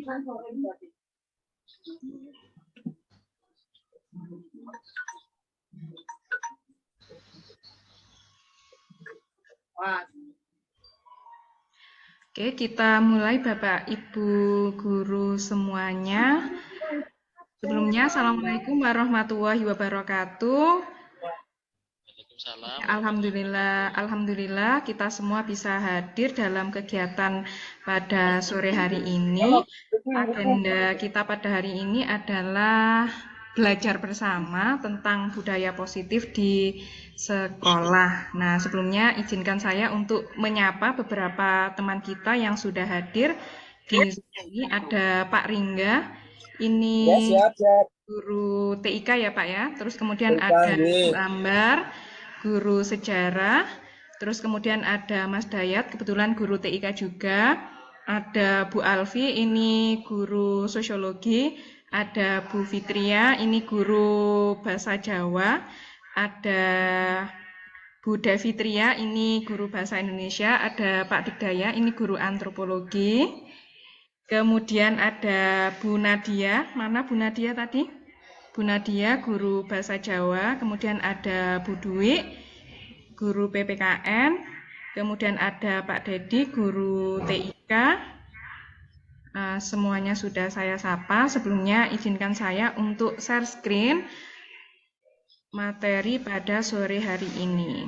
Oke, kita mulai Bapak Ibu guru semuanya. Sebelumnya, Assalamualaikum warahmatullahi wabarakatuh. Waalaikumsalam. Alhamdulillah kita semua bisa hadir dalam kegiatan pada sore hari ini. Agenda kita pada hari ini adalah belajar bersama tentang budaya positif di sekolah. Nah, sebelumnya izinkan saya untuk menyapa beberapa teman kita yang sudah hadir di sini. Ada Pak Ringga, ini guru TIK ya Pak ya. Terus kemudian ada Bu Ambar, guru sejarah. Terus kemudian ada Mas Dayat, kebetulan guru TIK juga. Ada Bu Alfi, ini guru sosiologi. Ada Bu Fitria, ini guru bahasa Jawa. Ada Bu Devitria, ini guru bahasa Indonesia. Ada Pak Digdaya, ini guru antropologi. Kemudian ada Bu Nadia, mana Bu Nadia tadi? Bu Nadia, guru bahasa Jawa. Kemudian ada Bu Dwi, guru PPKN. Kemudian ada Pak Dedi, guru TIK. Semuanya sudah saya sapa. Sebelumnya izinkan saya untuk share screen materi pada sore hari ini.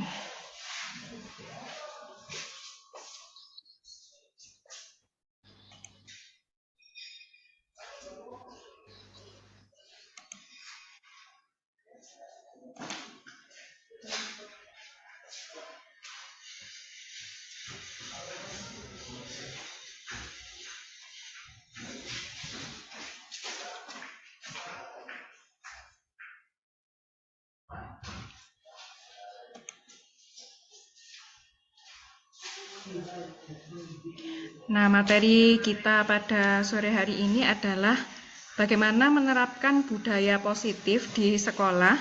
Nah, materi kita pada sore hari ini adalah bagaimana menerapkan budaya positif di sekolah.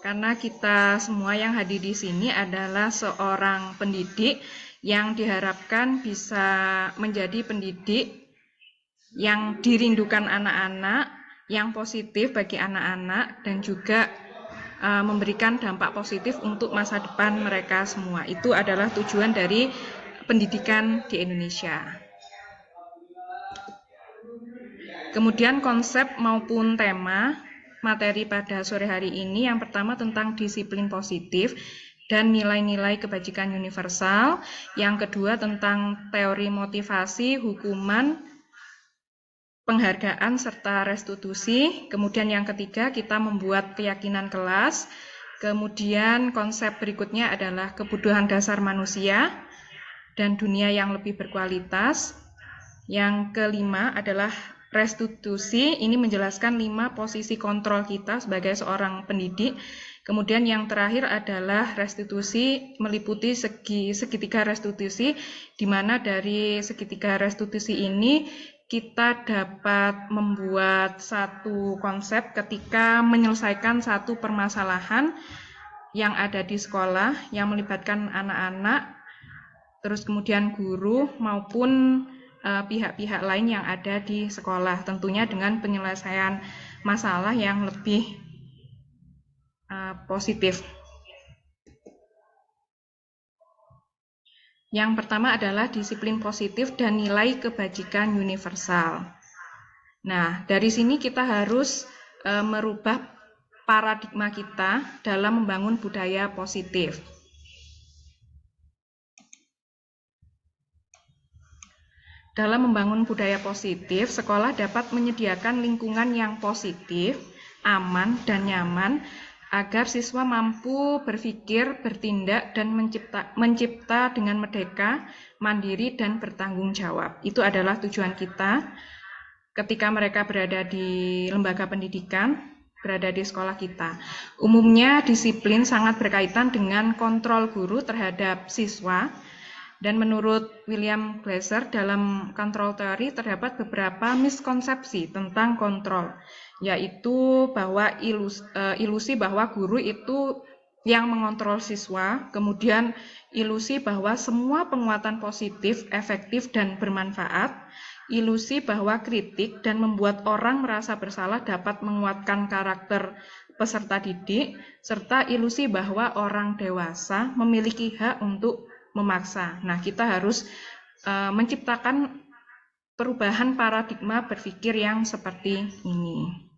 Karena kita semua yang hadir di sini adalah seorang pendidik yang diharapkan bisa menjadi pendidik yang dirindukan anak-anak, yang positif bagi anak-anak, dan juga memberikan dampak positif untuk masa depan mereka semua. Itu adalah tujuan dari pendidikan di Indonesia. Kemudian konsep maupun tema materi pada sore hari ini yang pertama tentang disiplin positif dan nilai-nilai kebajikan universal. Yang kedua tentang teori motivasi, hukuman, penghargaan serta restitusi. Kemudian yang ketiga kita membuat keyakinan kelas. Kemudian konsep berikutnya adalah kebutuhan dasar manusia dan dunia yang lebih berkualitas. Yang kelima adalah restitusi. Ini menjelaskan 5 posisi kontrol kita sebagai seorang pendidik. Kemudian yang terakhir adalah restitusi, meliputi segitiga restitusi, di mana dari segitiga restitusi ini kita dapat membuat satu konsep ketika menyelesaikan satu permasalahan yang ada di sekolah yang melibatkan anak-anak, terus kemudian guru maupun pihak-pihak lain yang ada di sekolah, tentunya dengan penyelesaian masalah yang lebih positif. Yang pertama adalah disiplin positif dan nilai kebajikan universal. Nah, dari sini kita harus merubah paradigma kita dalam membangun budaya positif. Dalam membangun budaya positif, sekolah dapat menyediakan lingkungan yang positif, aman, dan nyaman agar siswa mampu berpikir, bertindak, dan mencipta dengan merdeka, mandiri, dan bertanggung jawab. Itu adalah tujuan kita ketika mereka berada di lembaga pendidikan, berada di sekolah kita. Umumnya disiplin sangat berkaitan dengan kontrol guru terhadap siswa, dan menurut William Glasser dalam kontrol teori terdapat beberapa miskonsepsi tentang kontrol, yaitu bahwa ilusi bahwa guru itu yang mengontrol siswa, kemudian ilusi bahwa semua penguatan positif, efektif, dan bermanfaat ilusi bahwa kritik dan membuat orang merasa bersalah dapat menguatkan karakter peserta didik, serta ilusi bahwa orang dewasa memiliki hak untuk memaksa. Nah, kita harus menciptakan perubahan paradigma berpikir yang seperti ini.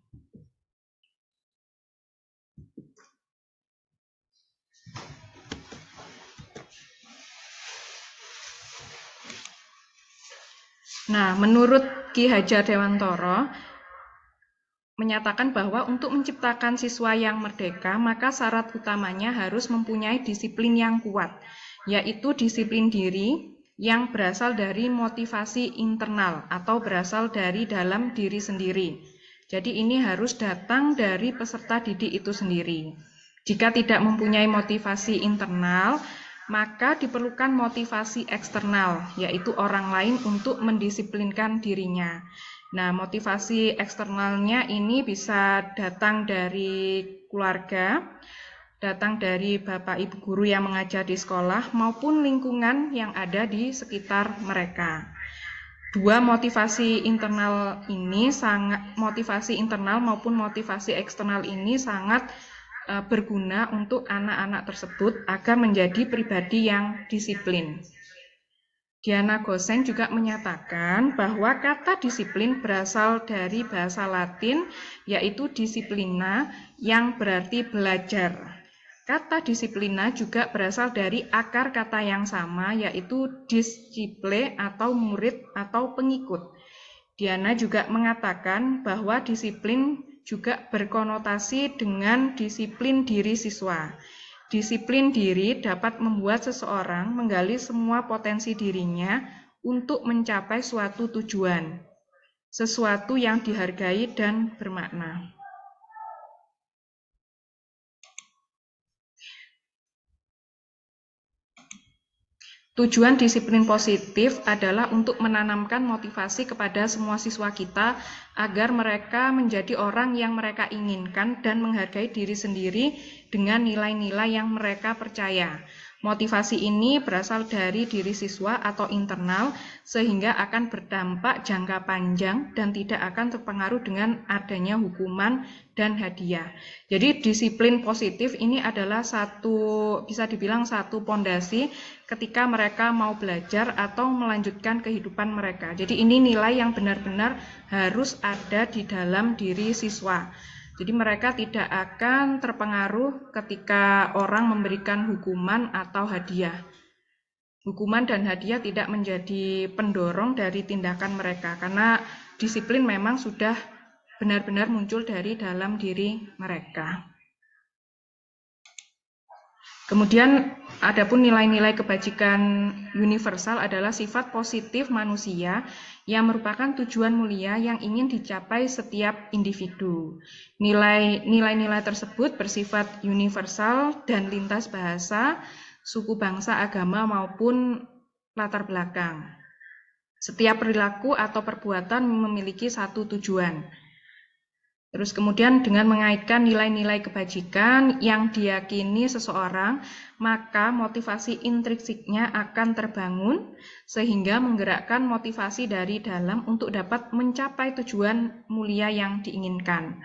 Nah, menurut Ki Hajar Dewantara menyatakan bahwa untuk menciptakan siswa yang merdeka, maka syarat utamanya harus mempunyai disiplin yang kuat, yaitu disiplin diri yang berasal dari motivasi internal atau berasal dari dalam diri sendiri. Jadi ini harus datang dari peserta didik itu sendiri. Jika tidak mempunyai motivasi internal, maka diperlukan motivasi eksternal, yaitu orang lain untuk mendisiplinkan dirinya. Nah, motivasi eksternalnya ini bisa datang dari keluarga, datang dari Bapak Ibu guru yang mengajar di sekolah, maupun lingkungan yang ada di sekitar mereka. Dua motivasi internal ini motivasi internal maupun motivasi eksternal ini sangat berguna untuk anak-anak tersebut agar menjadi pribadi yang disiplin. Diana Gosen juga menyatakan bahwa kata disiplin berasal dari bahasa Latin, yaitu disiplina, yang berarti belajar. Kata disiplina juga berasal dari akar kata yang sama, yaitu disciple atau murid atau pengikut. Diana juga mengatakan bahwa disiplin juga berkonotasi dengan disiplin diri siswa. Disiplin diri dapat membuat seseorang menggali semua potensi dirinya untuk mencapai suatu tujuan, sesuatu yang dihargai dan bermakna. Tujuan disiplin positif adalah untuk menanamkan motivasi kepada semua siswa kita agar mereka menjadi orang yang mereka inginkan dan menghargai diri sendiri dengan nilai-nilai yang mereka percaya. Motivasi ini berasal dari diri siswa atau internal sehingga akan berdampak jangka panjang dan tidak akan terpengaruh dengan adanya hukuman dan hadiah. Jadi disiplin positif ini adalah bisa dibilang satu pondasi ketika mereka mau belajar atau melanjutkan kehidupan mereka. Jadi ini nilai yang benar-benar harus ada di dalam diri siswa. Jadi mereka tidak akan terpengaruh ketika orang memberikan hukuman atau hadiah. Hukuman dan hadiah tidak menjadi pendorong dari tindakan mereka karena disiplin memang sudah benar-benar muncul dari dalam diri mereka. Kemudian adapun nilai-nilai kebajikan universal adalah sifat positif manusia yang merupakan tujuan mulia yang ingin dicapai setiap individu. Nilai-nilai tersebut bersifat universal dan lintas bahasa, suku, bangsa, agama maupun latar belakang. Setiap perilaku atau perbuatan memiliki satu tujuan. Terus kemudian dengan mengaitkan nilai-nilai kebajikan yang diyakini seseorang, maka motivasi intrinsiknya akan terbangun sehingga menggerakkan motivasi dari dalam untuk dapat mencapai tujuan mulia yang diinginkan.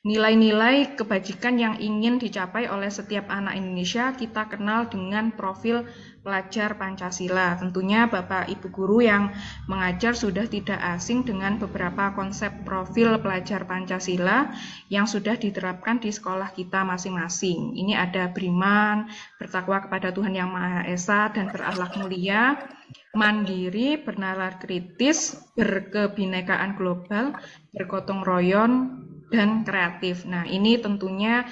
Nilai-nilai kebajikan yang ingin dicapai oleh setiap anak Indonesia kita kenal dengan profil pelajar Pancasila. Tentunya Bapak Ibu guru yang mengajar sudah tidak asing dengan beberapa konsep profil pelajar Pancasila yang sudah diterapkan di sekolah kita masing-masing. Ini ada beriman, bertakwa kepada Tuhan Yang Maha Esa, dan berakhlak mulia, mandiri, bernalar kritis, berkebinekaan global, bergotong royong, dan kreatif. Nah, ini tentunya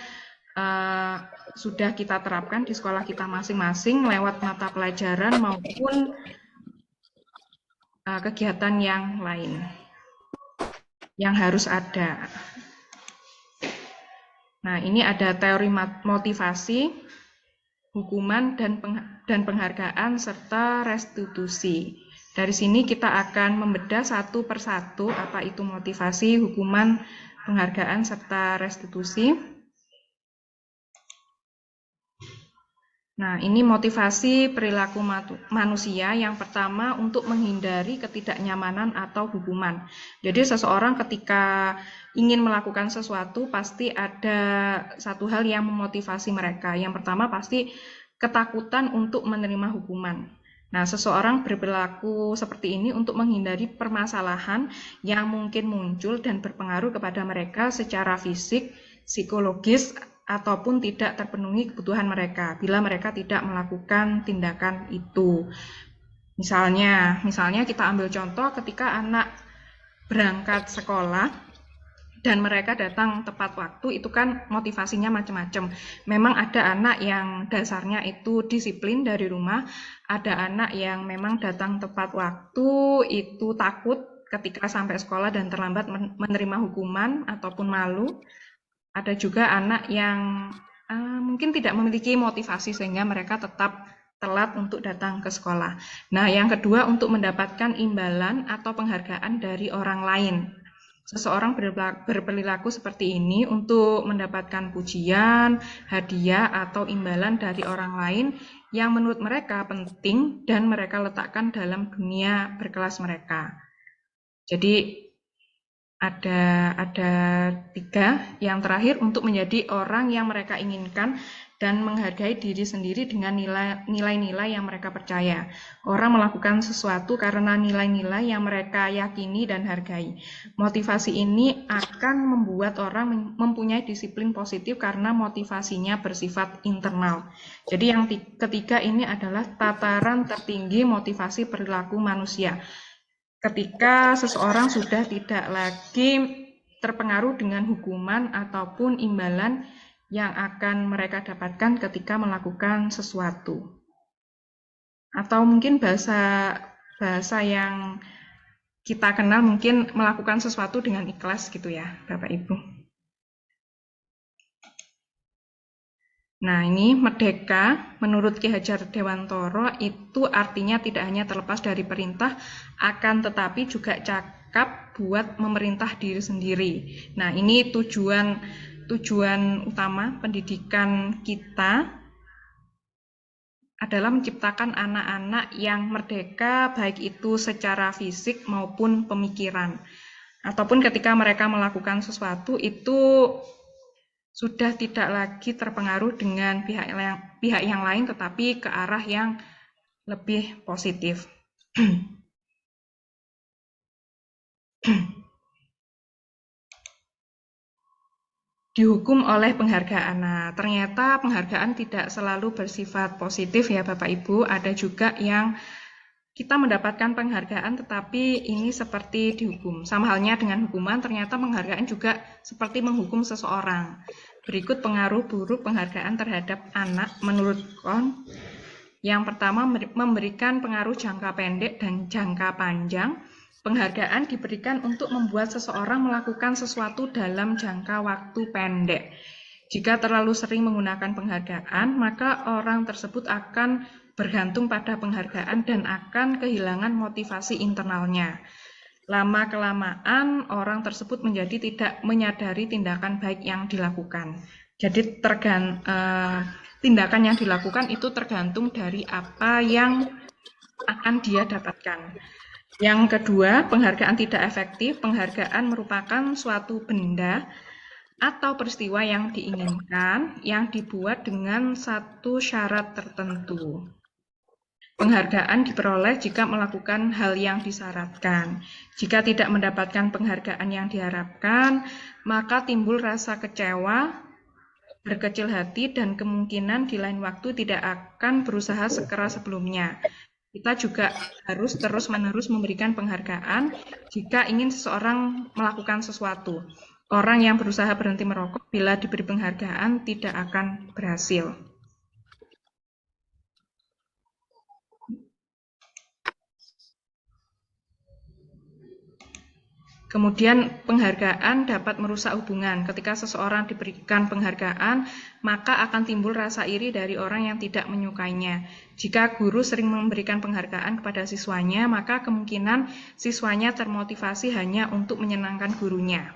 sudah kita terapkan di sekolah kita masing-masing lewat mata pelajaran maupun kegiatan yang lain yang harus ada. Nah, ini ada teori motivasi, hukuman, dan penghargaan, serta restitusi. Dari sini kita akan membedah satu persatu apa itu motivasi, hukuman, penghargaan, serta restitusi. Nah, ini motivasi perilaku manusia yang pertama untuk menghindari ketidaknyamanan atau hukuman. Jadi seseorang ketika ingin melakukan sesuatu pasti ada satu hal yang memotivasi mereka. Yang pertama pasti ketakutan untuk menerima hukuman. Nah, seseorang berperilaku seperti ini untuk menghindari permasalahan yang mungkin muncul dan berpengaruh kepada mereka secara fisik, psikologis, ataupun tidak terpenuhi kebutuhan mereka bila mereka tidak melakukan tindakan itu. Misalnya kita ambil contoh ketika anak berangkat sekolah dan mereka datang tepat waktu, itu kan motivasinya macam-macam. Memang ada anak yang dasarnya itu disiplin dari rumah, ada anak yang memang datang tepat waktu itu takut ketika sampai sekolah dan terlambat menerima hukuman ataupun malu. Ada juga anak yang mungkin tidak memiliki motivasi sehingga mereka tetap telat untuk datang ke sekolah. Nah, yang kedua untuk mendapatkan imbalan atau penghargaan dari orang lain. Seseorang berperilaku seperti ini untuk mendapatkan pujian, hadiah, atau imbalan dari orang lain yang menurut mereka penting dan mereka letakkan dalam dunia berkelas mereka. Jadi ada tiga. Yang terakhir untuk menjadi orang yang mereka inginkan dan menghargai diri sendiri dengan nilai-nilai yang mereka percaya. Orang melakukan sesuatu karena nilai-nilai yang mereka yakini dan hargai. Motivasi ini akan membuat orang mempunyai disiplin positif karena motivasinya bersifat internal. Jadi yang ketiga ini adalah tataran tertinggi motivasi perilaku manusia. Ketika seseorang sudah tidak lagi terpengaruh dengan hukuman ataupun imbalan yang akan mereka dapatkan ketika melakukan sesuatu. Atau mungkin bahasa yang kita kenal mungkin melakukan sesuatu dengan ikhlas gitu ya, Bapak Ibu. Nah, ini merdeka menurut Ki Hajar Dewantara itu artinya tidak hanya terlepas dari perintah, akan tetapi juga cakap buat memerintah diri sendiri. Nah, ini tujuan utama pendidikan kita adalah menciptakan anak-anak yang merdeka, baik itu secara fisik maupun pemikiran. Ataupun ketika mereka melakukan sesuatu itu sudah tidak lagi terpengaruh dengan pihak yang lain, tetapi ke arah yang lebih positif. Dihukum oleh penghargaan. Nah, ternyata penghargaan tidak selalu bersifat positif ya Bapak Ibu. Ada juga yang kita mendapatkan penghargaan tetapi ini seperti dihukum. Sama halnya dengan hukuman, ternyata penghargaan juga seperti menghukum seseorang. Berikut pengaruh buruk penghargaan terhadap anak menurut Kohn. Yang pertama, memberikan pengaruh jangka pendek dan jangka panjang. Penghargaan diberikan untuk membuat seseorang melakukan sesuatu dalam jangka waktu pendek. Jika terlalu sering menggunakan penghargaan, maka orang tersebut akan bergantung pada penghargaan dan akan kehilangan motivasi internalnya. Lama-kelamaan, orang tersebut menjadi tidak menyadari tindakan baik yang dilakukan. Jadi tindakan yang dilakukan itu tergantung dari apa yang akan dia dapatkan. Yang kedua, penghargaan tidak efektif. Penghargaan merupakan suatu benda atau peristiwa yang diinginkan yang dibuat dengan satu syarat tertentu. Penghargaan diperoleh jika melakukan hal yang disyaratkan. Jika tidak mendapatkan penghargaan yang diharapkan, maka timbul rasa kecewa, berkecil hati, dan kemungkinan di lain waktu tidak akan berusaha sekeras sebelumnya. Kita juga harus terus-menerus memberikan penghargaan jika ingin seseorang melakukan sesuatu. Orang yang berusaha berhenti merokok bila diberi penghargaan tidak akan berhasil. Kemudian penghargaan dapat merusak hubungan. Ketika seseorang diberikan penghargaan, maka akan timbul rasa iri dari orang yang tidak menyukainya. Jika guru sering memberikan penghargaan kepada siswanya, maka kemungkinan siswanya termotivasi hanya untuk menyenangkan gurunya.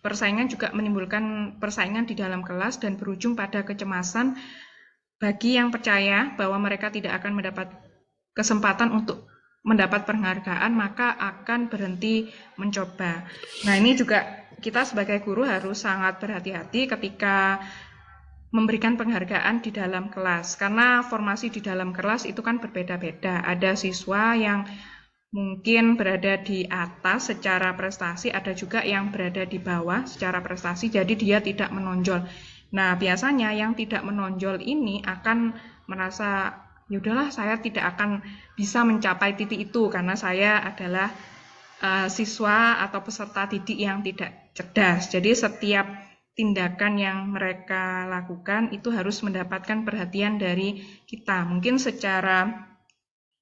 Persaingan juga menimbulkan persaingan di dalam kelas dan berujung pada kecemasan bagi yang percaya bahwa mereka tidak akan mendapat kesempatan untuk mendapat penghargaan, maka akan berhenti mencoba. Nah, ini juga kita sebagai guru harus sangat berhati-hati ketika memberikan penghargaan di dalam kelas, karena formasi di dalam kelas itu kan berbeda-beda. Ada siswa yang mungkin berada di atas secara prestasi, ada juga yang berada di bawah secara prestasi, jadi dia tidak menonjol. Nah, biasanya yang tidak menonjol ini akan merasa, yaudahlah saya tidak akan bisa mencapai titik itu karena saya adalah siswa atau peserta didik yang tidak cerdas. Jadi setiap tindakan yang mereka lakukan itu harus mendapatkan perhatian dari kita. Mungkin secara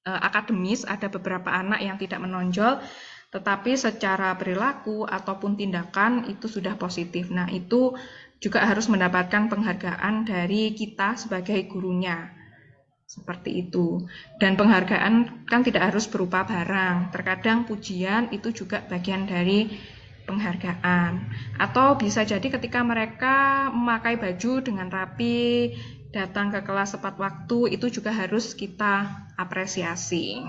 akademis ada beberapa anak yang tidak menonjol, tetapi secara perilaku ataupun tindakan itu sudah positif. Nah, itu juga harus mendapatkan penghargaan dari kita sebagai gurunya. Seperti itu. Dan penghargaan kan tidak harus berupa barang. Terkadang pujian itu juga bagian dari penghargaan. Atau bisa jadi ketika mereka memakai baju dengan rapi, datang ke kelas tepat waktu, itu juga harus kita apresiasi.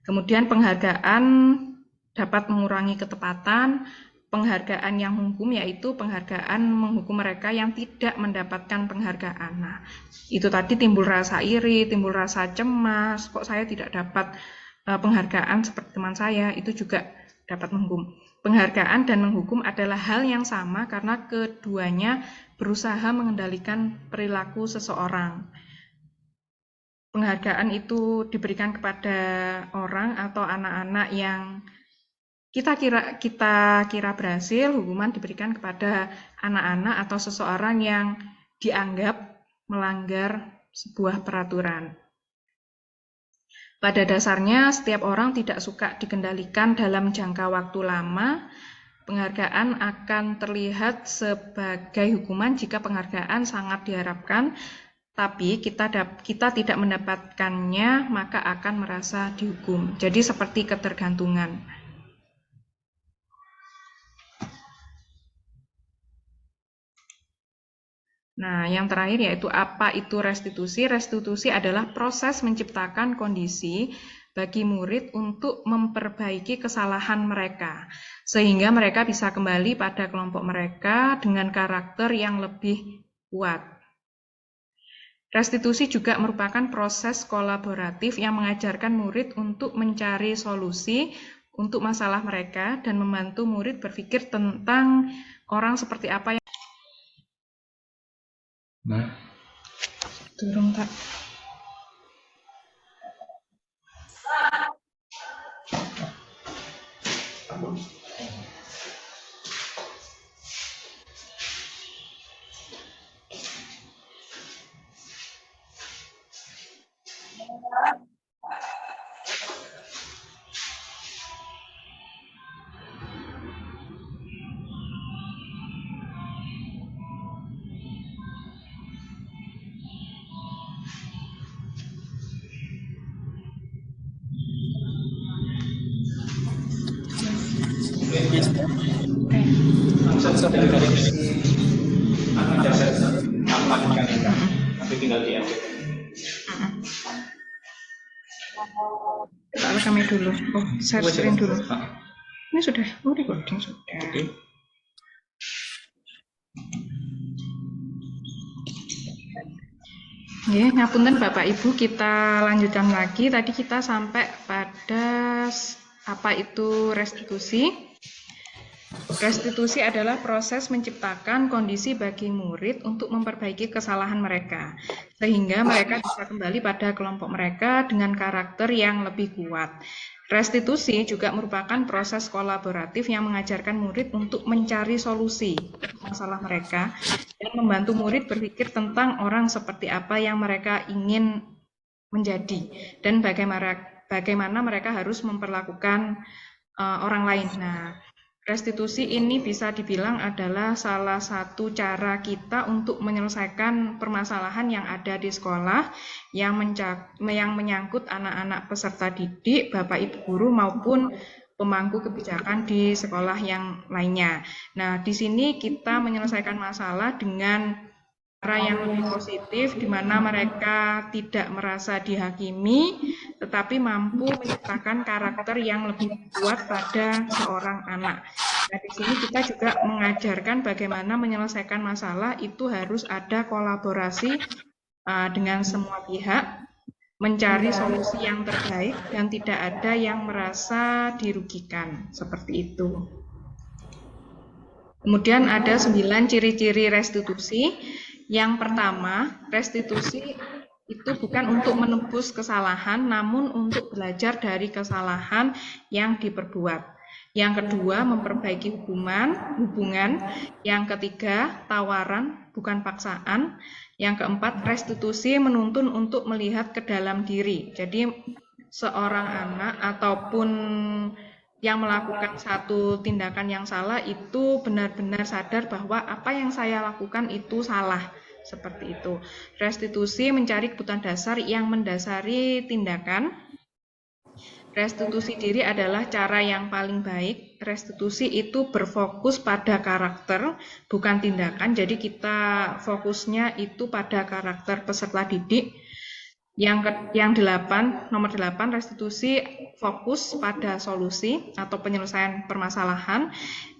Kemudian penghargaan dapat mengurangi ketepatan. Penghargaan yang menghukum yaitu penghargaan menghukum mereka yang tidak mendapatkan penghargaan. Nah, itu tadi timbul rasa iri, timbul rasa cemas, kok saya tidak dapat penghargaan seperti teman saya, itu juga dapat menghukum. Penghargaan dan menghukum adalah hal yang sama karena keduanya berusaha mengendalikan perilaku seseorang. Penghargaan itu diberikan kepada orang atau anak-anak yang kita kira berhasil, hukuman diberikan kepada anak-anak atau seseorang yang dianggap melanggar sebuah peraturan. Pada dasarnya, setiap orang tidak suka dikendalikan dalam jangka waktu lama. Penghargaan akan terlihat sebagai hukuman jika penghargaan sangat diharapkan, tapi kita tidak mendapatkannya, maka akan merasa dihukum. Jadi seperti ketergantungan. Nah, yang terakhir yaitu apa itu restitusi? Restitusi adalah proses menciptakan kondisi bagi murid untuk memperbaiki kesalahan mereka, sehingga mereka bisa kembali pada kelompok mereka dengan karakter yang lebih kuat. Restitusi juga merupakan proses kolaboratif yang mengajarkan murid untuk mencari solusi untuk masalah mereka dan membantu murid berpikir tentang orang seperti apa yang turun tak. Tak rekamnya dulu. Oh, share screen dulu. Ini sudah, recording sudah. Ya, ngapunten Bapak Ibu, kita lanjutkan lagi. Tadi kita sampai pada apa itu restitusi. Restitusi adalah proses menciptakan kondisi bagi murid untuk memperbaiki kesalahan mereka, sehingga mereka bisa kembali pada kelompok mereka dengan karakter yang lebih kuat. Restitusi juga merupakan proses kolaboratif yang mengajarkan murid untuk mencari solusi masalah mereka dan membantu murid berpikir tentang orang seperti apa yang mereka ingin menjadi dan bagaimana mereka harus memperlakukan orang lain. Nah, restitusi ini bisa dibilang adalah salah satu cara kita untuk menyelesaikan permasalahan yang ada di sekolah yang menyangkut anak-anak peserta didik, Bapak Ibu guru maupun pemangku kebijakan di sekolah yang lainnya. Nah, di sini kita menyelesaikan masalah dengan cara yang lebih positif, di mana mereka tidak merasa dihakimi, tetapi mampu menciptakan karakter yang lebih kuat pada seorang anak. Nah, di sini kita juga mengajarkan bagaimana menyelesaikan masalah itu harus ada kolaborasi dengan semua pihak, mencari solusi yang terbaik, dan tidak ada yang merasa dirugikan, seperti itu. Kemudian ada 9 ciri-ciri restitusi. Yang pertama, restitusi itu bukan untuk menebus kesalahan, namun untuk belajar dari kesalahan yang diperbuat. Yang kedua, memperbaiki hubungan. Yang ketiga, tawaran, bukan paksaan. Yang keempat, restitusi menuntun untuk melihat ke dalam diri. Jadi, seorang anak ataupun yang melakukan satu tindakan yang salah itu benar-benar sadar bahwa apa yang saya lakukan itu salah, seperti itu. Restitusi mencari kebutuhan dasar yang mendasari tindakan. Restitusi diri adalah cara yang paling baik. Restitusi itu berfokus pada karakter, bukan tindakan. Jadi kita fokusnya itu pada karakter peserta didik. Nomor 8, restitusi fokus pada solusi atau penyelesaian permasalahan.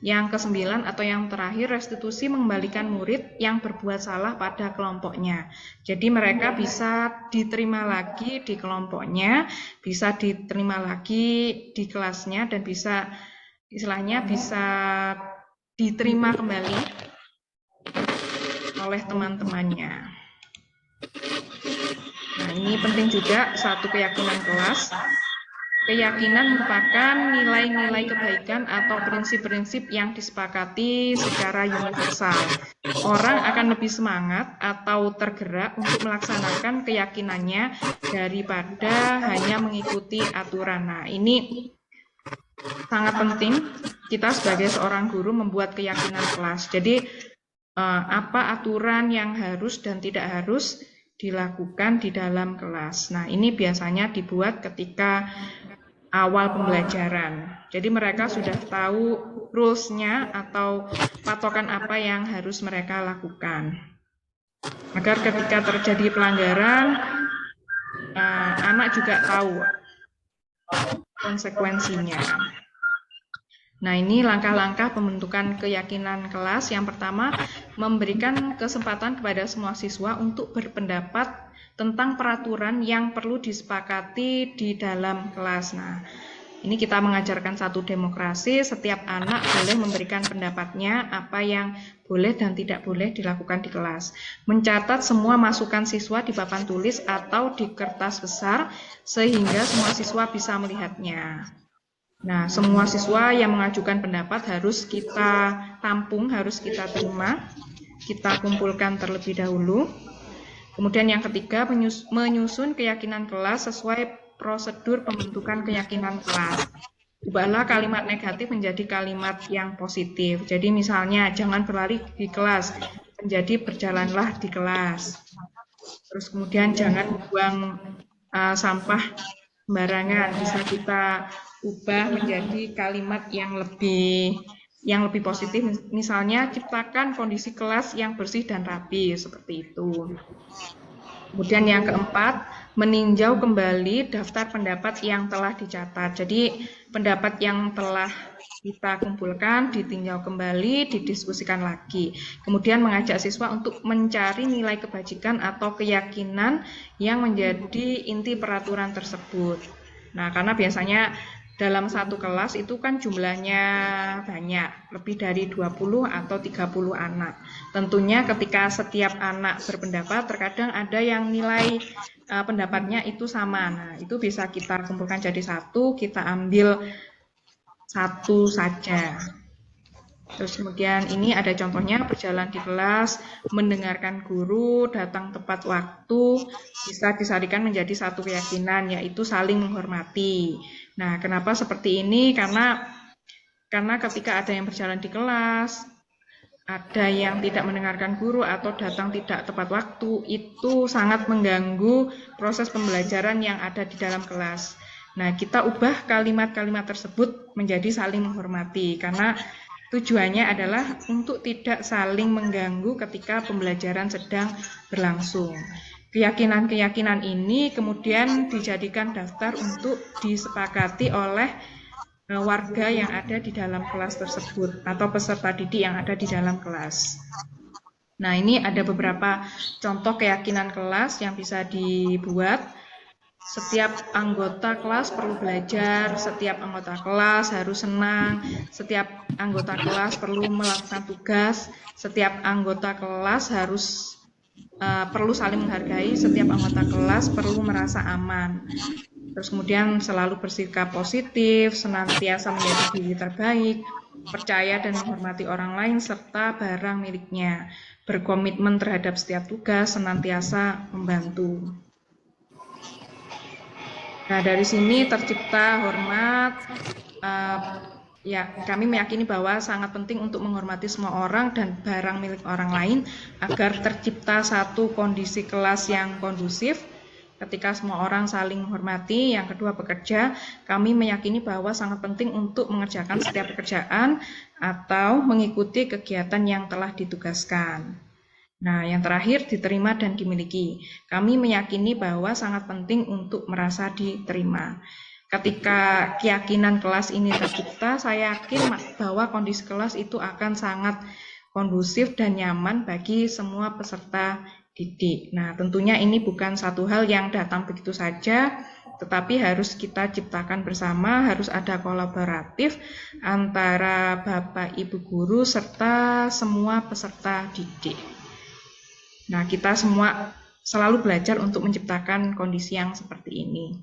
Yang ke-9 atau yang terakhir, restitusi mengembalikan murid yang berbuat salah pada kelompoknya. Jadi mereka bisa diterima lagi di kelompoknya, bisa diterima lagi di kelasnya, dan bisa istilahnya bisa diterima kembali oleh teman-temannya. Nah, ini penting juga, satu keyakinan kelas. Keyakinan merupakan nilai-nilai kebaikan atau prinsip-prinsip yang disepakati secara universal. Orang akan lebih semangat atau tergerak untuk melaksanakan keyakinannya daripada hanya mengikuti aturan. Nah, ini sangat penting kita sebagai seorang guru membuat keyakinan kelas. Jadi, apa aturan yang harus dan tidak harus dilakukan di dalam kelas. Nah, ini biasanya dibuat ketika awal pembelajaran. Jadi mereka sudah tahu rules-nya atau patokan apa yang harus mereka lakukan. Agar ketika terjadi pelanggaran, anak juga tahu konsekuensinya. Nah, ini langkah-langkah pembentukan keyakinan kelas. Yang pertama, memberikan kesempatan kepada semua siswa untuk berpendapat tentang peraturan yang perlu disepakati di dalam kelas. Nah, ini kita mengajarkan satu demokrasi, setiap anak boleh memberikan pendapatnya, apa yang boleh dan tidak boleh dilakukan di kelas. Mencatat semua masukan siswa di papan tulis atau di kertas besar, sehingga semua siswa bisa melihatnya. Nah, semua siswa yang mengajukan pendapat harus kita tampung, harus kita terima, kita kumpulkan terlebih dahulu. Kemudian yang ketiga, menyusun keyakinan kelas sesuai prosedur pembentukan keyakinan kelas. Ubahlah kalimat negatif menjadi kalimat yang positif. Jadi misalnya, jangan berlari di kelas, menjadi berjalanlah di kelas. Terus kemudian jangan buang sampah sembarangan, bisa kita ubah menjadi kalimat yang lebih positif, misalnya ciptakan kondisi kelas yang bersih dan rapi, seperti itu. Kemudian yang keempat, meninjau kembali daftar pendapat yang telah dicatat. Jadi pendapat yang telah kita kumpulkan ditinjau kembali, didiskusikan lagi. Kemudian mengajak siswa untuk mencari nilai kebajikan atau keyakinan yang menjadi inti peraturan tersebut. Nah, karena biasanya dalam satu kelas itu kan jumlahnya banyak, lebih dari 20 atau 30 anak. Tentunya ketika setiap anak berpendapat, terkadang ada yang nilai pendapatnya itu sama. Nah, itu bisa kita kumpulkan jadi satu, kita ambil satu saja. Terus kemudian ini ada contohnya, berjalan di kelas, mendengarkan guru, datang tepat waktu, bisa disarikan menjadi satu keyakinan, yaitu saling menghormati. Nah, kenapa seperti ini? Karena ketika ada yang berjalan di kelas, ada yang tidak mendengarkan guru atau datang tidak tepat waktu, itu sangat mengganggu proses pembelajaran yang ada di dalam kelas. Nah, kita ubah kalimat-kalimat tersebut menjadi saling menghormati, karena Tujuannya adalah untuk tidak saling mengganggu ketika pembelajaran sedang berlangsung. Keyakinan-keyakinan ini kemudian dijadikan daftar untuk disepakati oleh warga yang ada di dalam kelas tersebut atau peserta didik yang ada di dalam kelas. Nah, ini ada beberapa contoh keyakinan kelas yang bisa dibuat. Setiap anggota kelas perlu belajar, setiap anggota kelas harus senang, setiap anggota kelas perlu melakukan tugas, setiap anggota kelas perlu saling menghargai, setiap anggota kelas perlu merasa aman. Terus kemudian selalu bersikap positif, senantiasa menjadi diri terbaik, percaya dan menghormati orang lain serta barang miliknya, berkomitmen terhadap setiap tugas, senantiasa membantu. Nah, dari sini tercipta hormat. Ya, kami meyakini bahwa sangat penting untuk menghormati semua orang dan barang milik orang lain agar tercipta satu kondisi kelas yang kondusif. Ketika semua orang saling menghormati, yang kedua bekerja, kami meyakini bahwa sangat penting untuk mengerjakan setiap pekerjaan atau mengikuti kegiatan yang telah ditugaskan. Nah, yang terakhir diterima dan dimiliki. Kami meyakini bahwa sangat penting untuk merasa diterima. Ketika keyakinan kelas ini tercipta, saya yakin bahwa kondisi kelas itu akan sangat kondusif dan nyaman bagi semua peserta didik. Nah, tentunya ini bukan satu hal yang datang begitu saja, tetapi harus kita ciptakan bersama, harus ada kolaboratif antara Bapak Ibu guru serta semua peserta didik. Nah, kita semua selalu belajar untuk menciptakan kondisi yang seperti ini.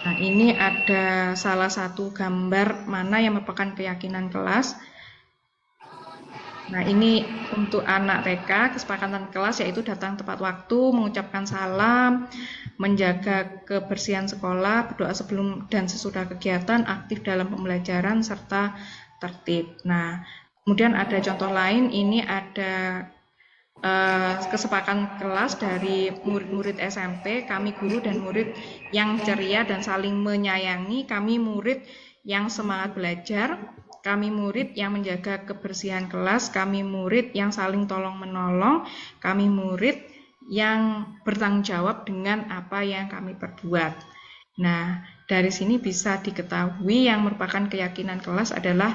Nah, ini ada salah satu gambar mana yang merupakan keyakinan kelas. Nah, ini untuk anak TK, kesepakatan kelas yaitu datang tepat waktu, mengucapkan salam, menjaga kebersihan sekolah, berdoa sebelum dan sesudah kegiatan, aktif dalam pembelajaran, serta tertib. Nah, kemudian ada contoh lain, ini ada kesepakatan kelas dari murid-murid SMP, kami guru dan murid yang ceria dan saling menyayangi, kami murid yang semangat belajar, kami murid yang menjaga kebersihan kelas, kami murid yang saling tolong-menolong, kami murid yang bertanggung jawab dengan apa yang kami perbuat. Nah, dari sini bisa diketahui yang merupakan keyakinan kelas adalah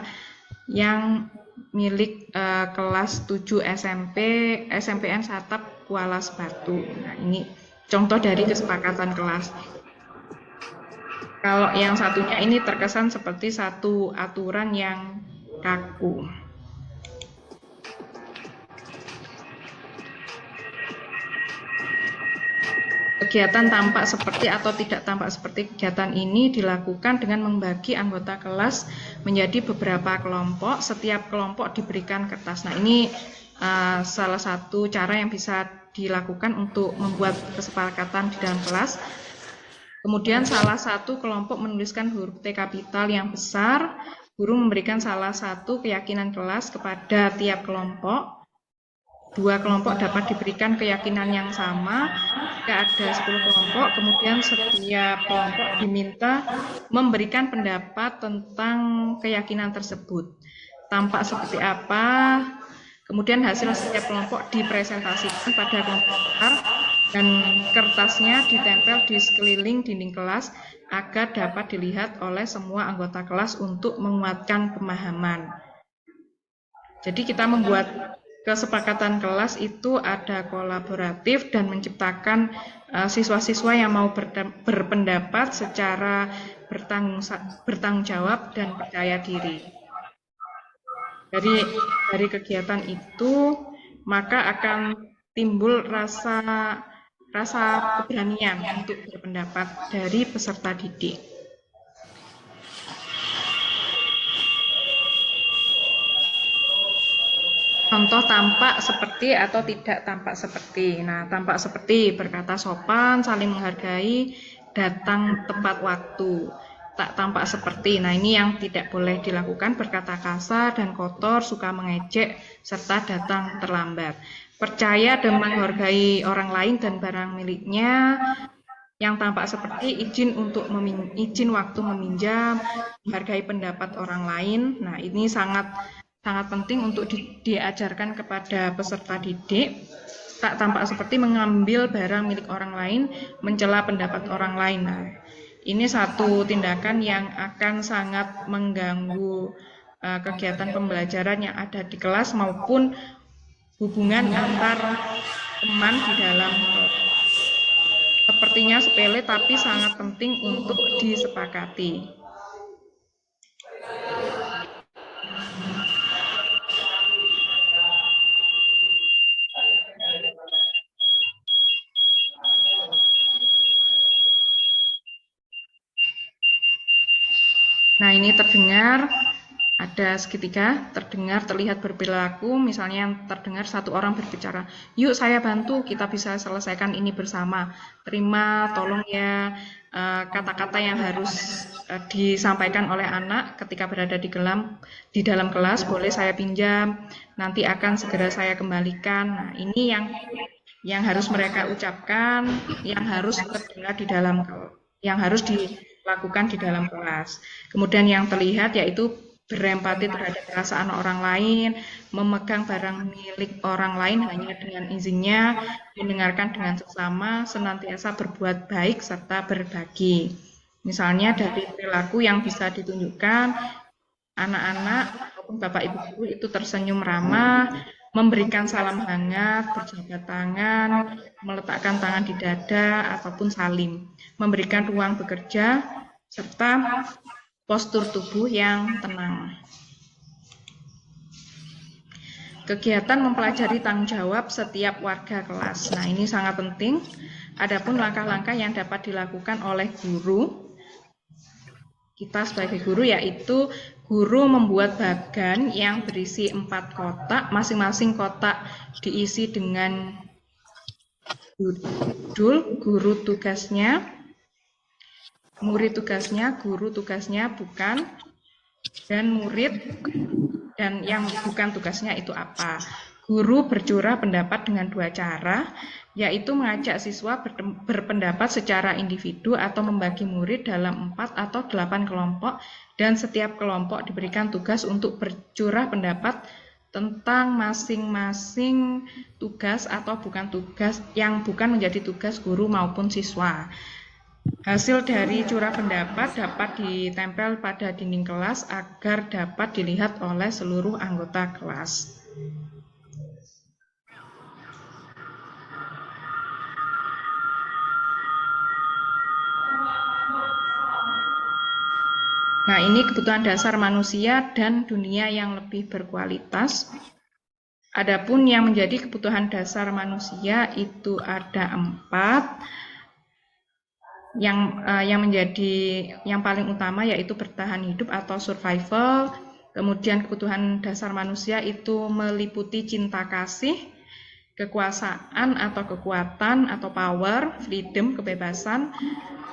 yang milik kelas 7 SMP SMPN Satap Kuala Batu. Nah, ini contoh dari kesepakatan kelas. Kalau yang satunya ini terkesan seperti satu aturan yang kaku. Kegiatan tampak seperti atau tidak tampak seperti kegiatan ini dilakukan dengan membagi anggota kelas menjadi beberapa kelompok. Setiap kelompok diberikan kertas. Nah, ini salah satu cara yang bisa dilakukan untuk membuat kesepakatan di dalam kelas. Kemudian salah satu kelompok menuliskan huruf T kapital yang besar. Guru memberikan salah satu keyakinan kelas kepada tiap kelompok. Dua kelompok dapat diberikan keyakinan yang sama. Jika ada 10 kelompok, kemudian setiap kelompok diminta memberikan pendapat tentang keyakinan tersebut. Tampak seperti apa, kemudian hasil setiap kelompok dipresentasikan pada kelompok besar dan kertasnya ditempel di sekeliling dinding kelas agar dapat dilihat oleh semua anggota kelas untuk menguatkan pemahaman. Jadi kita membuat kesepakatan kelas itu ada kolaboratif dan menciptakan siswa-siswa yang mau berpendapat secara bertanggung jawab dan percaya diri. Dari kegiatan itu maka akan timbul rasa keberanian untuk berpendapat dari peserta didik. Contoh tampak seperti atau tidak tampak seperti. Nah, tampak seperti berkata sopan, saling menghargai, datang tepat waktu. Tak tampak seperti. Nah, ini yang tidak boleh dilakukan, berkata kasar dan kotor, suka mengejek, serta datang terlambat. Percaya dan menghargai orang lain dan barang miliknya, yang tampak seperti izin waktu meminjam, menghargai pendapat orang lain. Nah, ini sangat penting untuk diajarkan kepada peserta didik. Tak tampak seperti mengambil barang milik orang lain, mencela pendapat orang lain. Nah, ini satu tindakan yang akan sangat mengganggu kegiatan pembelajaran yang ada di kelas maupun hubungan antar teman di dalam kelas. Sepertinya sepele tapi sangat penting untuk disepakati. Nah, ini terdengar ada segitiga, terdengar, terlihat berperilaku, misalnya yang terdengar satu orang berbicara, yuk saya bantu, kita bisa selesaikan ini bersama, terima, tolong ya, kata-kata yang harus disampaikan oleh anak ketika berada di dalam kelas, boleh saya pinjam, nanti akan segera saya kembalikan. Nah, ini yang harus mereka ucapkan, yang harus terdengar yang harus dilakukan di dalam kelas. Kemudian yang terlihat yaitu berempati terhadap perasaan orang lain, memegang barang milik orang lain hanya dengan izinnya, mendengarkan dengan seksama, senantiasa berbuat baik serta berbagi. Misalnya dari perilaku yang bisa ditunjukkan, anak-anak ataupun bapak ibu guru itu tersenyum ramah, memberikan salam hangat, berjabat tangan, meletakkan tangan di dada ataupun salim, memberikan ruang bekerja serta postur tubuh yang tenang. Kegiatan mempelajari tanggung jawab setiap warga kelas. Nah, ini sangat penting. Adapun langkah-langkah yang dapat dilakukan oleh guru, kita sebagai guru, yaitu guru membuat bagan yang berisi 4 kotak, masing-masing kotak diisi dengan judul, guru tugasnya, murid tugasnya, guru tugasnya bukan, dan murid dan yang bukan tugasnya itu apa. Guru bercurah pendapat dengan 2 cara, yaitu mengajak siswa berpendapat secara individu atau membagi murid dalam 4 atau 8 kelompok, dan setiap kelompok diberikan tugas untuk bercurah pendapat tentang masing-masing tugas atau bukan tugas yang bukan menjadi tugas guru maupun siswa. Hasil dari curah pendapat dapat ditempel pada dinding kelas agar dapat dilihat oleh seluruh anggota kelas. Nah, ini kebutuhan dasar manusia dan dunia yang lebih berkualitas. Adapun yang menjadi kebutuhan dasar manusia itu ada 4. Yang menjadi yang paling utama yaitu bertahan hidup atau survival. Kemudian kebutuhan dasar manusia itu meliputi cinta kasih, kekuasaan atau kekuatan atau power, freedom, kebebasan,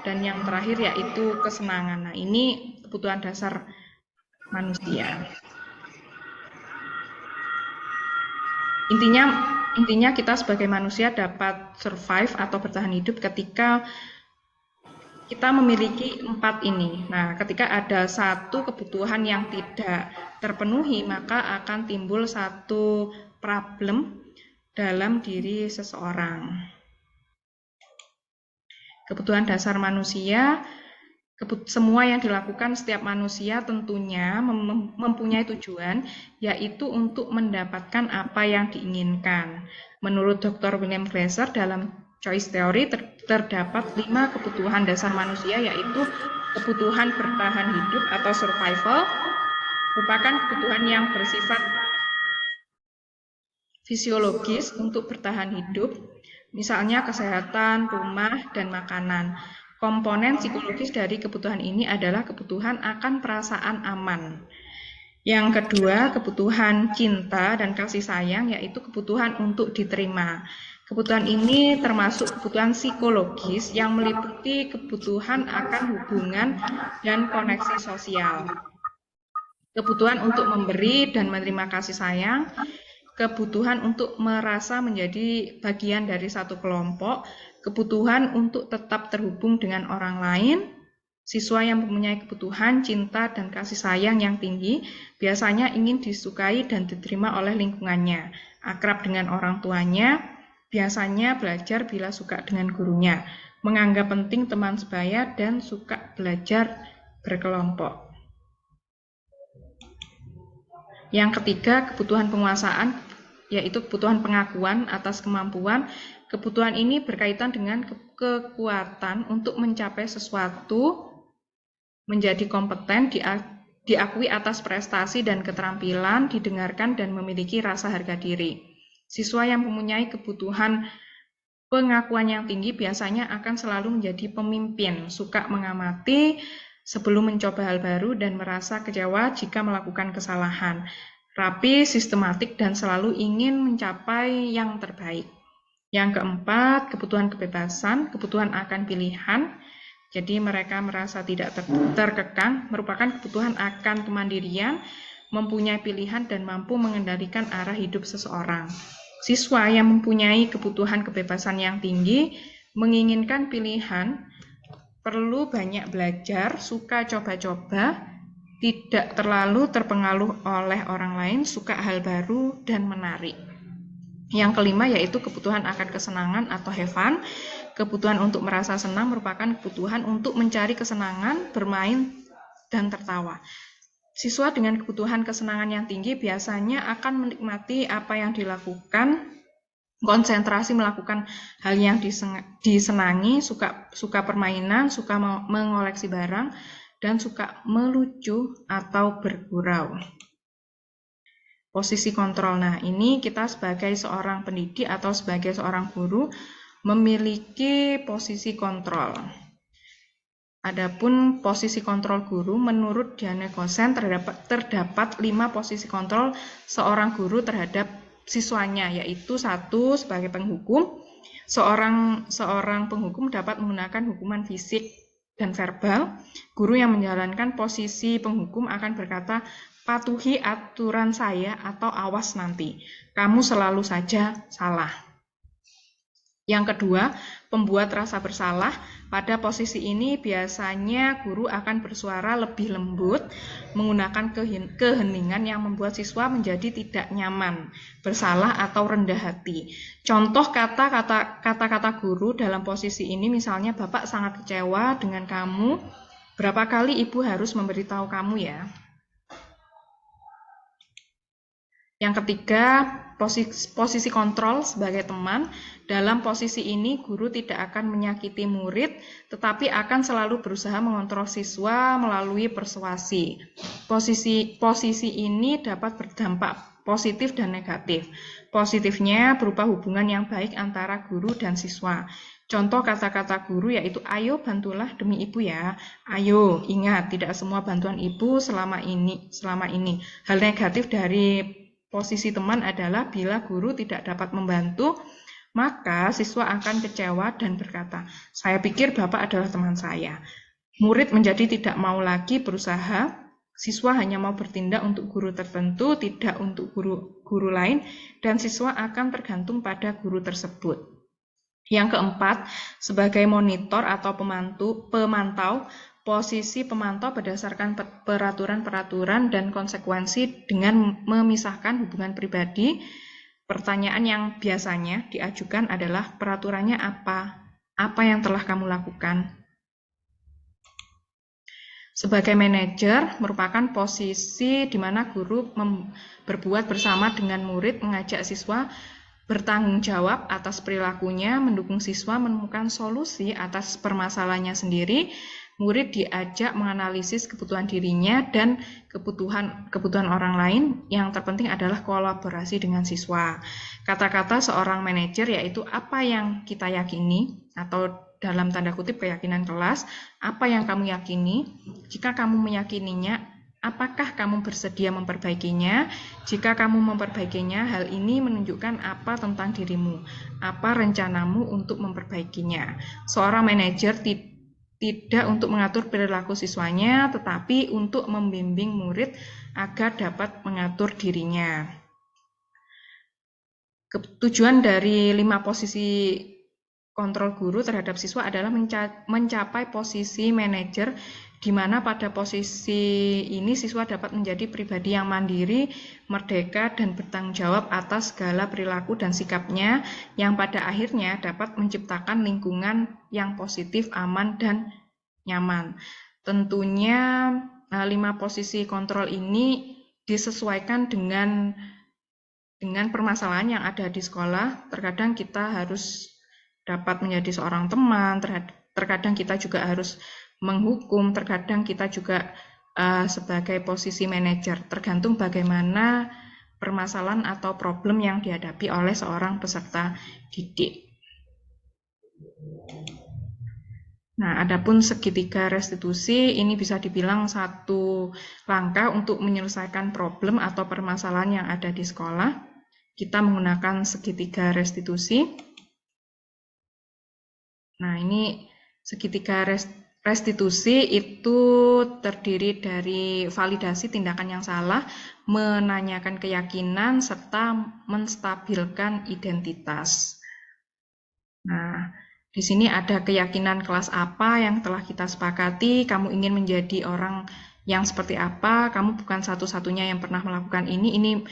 dan yang terakhir yaitu kesenangan. Nah, ini kebutuhan dasar manusia. Intinya kita sebagai manusia dapat survive atau bertahan hidup ketika kita memiliki 4 ini. Nah, ketika ada satu kebutuhan yang tidak terpenuhi, maka akan timbul satu problem dalam diri seseorang. Kebutuhan dasar manusia, semua yang dilakukan setiap manusia tentunya mempunyai tujuan, yaitu untuk mendapatkan apa yang diinginkan. Menurut Dr. William Glasser dalam Choice Theory terdapat 5 kebutuhan dasar manusia, yaitu kebutuhan bertahan hidup atau survival, merupakan kebutuhan yang bersifat fisiologis untuk bertahan hidup, misalnya kesehatan, rumah, dan makanan. Komponen psikologis dari kebutuhan ini adalah kebutuhan akan perasaan aman. Yang kedua, kebutuhan cinta dan kasih sayang, yaitu kebutuhan untuk diterima. Kebutuhan ini termasuk kebutuhan psikologis yang meliputi kebutuhan akan hubungan dan koneksi sosial. Kebutuhan untuk memberi dan menerima kasih sayang, kebutuhan untuk merasa menjadi bagian dari satu kelompok, kebutuhan untuk tetap terhubung dengan orang lain. Siswa yang mempunyai kebutuhan cinta dan kasih sayang yang tinggi biasanya ingin disukai dan diterima oleh lingkungannya, akrab dengan orang tuanya, biasanya belajar bila suka dengan gurunya, menganggap penting teman sebaya, dan suka belajar berkelompok. Yang ketiga, kebutuhan penguasaan, yaitu kebutuhan pengakuan atas kemampuan. Kebutuhan ini berkaitan dengan kekuatan untuk mencapai sesuatu, menjadi kompeten, diakui atas prestasi dan keterampilan, didengarkan, dan memiliki rasa harga diri. Siswa yang mempunyai kebutuhan pengakuan yang tinggi biasanya akan selalu menjadi pemimpin, suka mengamati sebelum mencoba hal baru, dan merasa kecewa jika melakukan kesalahan. Rapi, sistematik, dan selalu ingin mencapai yang terbaik. Yang keempat, kebutuhan kebebasan, kebutuhan akan pilihan. Jadi mereka merasa tidak terkekang, merupakan kebutuhan akan kemandirian, mempunyai pilihan, dan mampu mengendalikan arah hidup seseorang. Siswa yang mempunyai kebutuhan kebebasan yang tinggi, menginginkan pilihan, perlu banyak belajar, suka coba-coba, tidak terlalu terpengaruh oleh orang lain, suka hal baru, dan menarik. Yang kelima yaitu kebutuhan akan kesenangan atau have fun. Kebutuhan untuk merasa senang merupakan kebutuhan untuk mencari kesenangan, bermain, dan tertawa. Siswa dengan kebutuhan kesenangan yang tinggi biasanya akan menikmati apa yang dilakukan, konsentrasi melakukan hal yang disenangi, suka permainan, suka mengoleksi barang, dan suka melucu atau bergurau. Posisi kontrol. Nah, ini kita sebagai seorang pendidik atau sebagai seorang guru memiliki posisi kontrol. Adapun posisi kontrol guru, menurut Diane Gosen terdapat 5 posisi kontrol seorang guru terhadap siswanya, yaitu 1 sebagai penghukum. Seorang penghukum dapat menggunakan hukuman fisik dan verbal. Guru yang menjalankan posisi penghukum akan berkata, patuhi aturan saya atau awas nanti, kamu selalu saja salah. Yang kedua, pembuat rasa bersalah. Pada posisi ini biasanya guru akan bersuara lebih lembut, menggunakan keheningan yang membuat siswa menjadi tidak nyaman, bersalah atau rendah hati. Contoh kata-kata guru dalam posisi ini misalnya, Bapak sangat kecewa dengan kamu. Berapa kali Ibu harus memberitahu kamu ya? Yang ketiga, posisi kontrol sebagai teman. Dalam posisi ini, guru tidak akan menyakiti murid, tetapi akan selalu berusaha mengontrol siswa melalui persuasi. Posisi ini dapat berdampak positif dan negatif. Positifnya berupa hubungan yang baik antara guru dan siswa. Contoh kata-kata guru yaitu, ayo bantulah demi ibu ya. Ayo, ingat, tidak semua bantuan ibu selama ini. Hal negatif dari posisi teman adalah bila guru tidak dapat membantu, maka siswa akan kecewa dan berkata, saya pikir Bapak adalah teman saya. Murid menjadi tidak mau lagi berusaha, siswa hanya mau bertindak untuk guru tertentu, tidak untuk guru lain, dan siswa akan tergantung pada guru tersebut. Yang keempat, sebagai monitor atau pemantau, posisi pemantau berdasarkan peraturan-peraturan dan konsekuensi dengan memisahkan hubungan pribadi. Pertanyaan yang biasanya diajukan adalah, peraturannya apa? Apa yang telah kamu lakukan? Sebagai manajer merupakan posisi di mana guru berbuat bersama dengan murid, mengajak siswa bertanggung jawab atas perilakunya, mendukung siswa menemukan solusi atas permasalahannya sendiri. Murid diajak menganalisis kebutuhan dirinya dan kebutuhan orang lain. Yang terpenting adalah kolaborasi dengan siswa. Kata-kata seorang manajer yaitu apa yang kita yakini, atau dalam tanda kutip keyakinan kelas, apa yang kamu yakini. Jika kamu meyakininya, apakah kamu bersedia memperbaikinya? Jika kamu memperbaikinya, hal ini menunjukkan apa tentang dirimu, apa rencanamu untuk memperbaikinya. Seorang manajer tidak untuk mengatur perilaku siswanya, tetapi untuk membimbing murid agar dapat mengatur dirinya. Tujuan dari 5 posisi kontrol guru terhadap siswa adalah mencapai posisi manajer, di mana pada posisi ini siswa dapat menjadi pribadi yang mandiri, merdeka, dan bertanggung jawab atas segala perilaku dan sikapnya, yang pada akhirnya dapat menciptakan lingkungan yang positif, aman, dan nyaman. Tentunya 5 posisi kontrol ini disesuaikan dengan permasalahan yang ada di sekolah. Terkadang kita harus dapat menjadi seorang teman, terkadang kita juga harus menghukum, terkadang kita juga sebagai posisi manajer, tergantung bagaimana permasalahan atau problem yang dihadapi oleh seorang peserta didik. Nah, adapun segitiga restitusi ini bisa dibilang satu langkah untuk menyelesaikan problem atau permasalahan yang ada di sekolah. Kita menggunakan segitiga restitusi. Nah, ini segitiga restitusi itu terdiri dari validasi tindakan yang salah, menanyakan keyakinan, serta menstabilkan identitas. Nah, di sini ada keyakinan kelas apa yang telah kita sepakati, kamu ingin menjadi orang yang seperti apa, kamu bukan satu-satunya yang pernah melakukan ini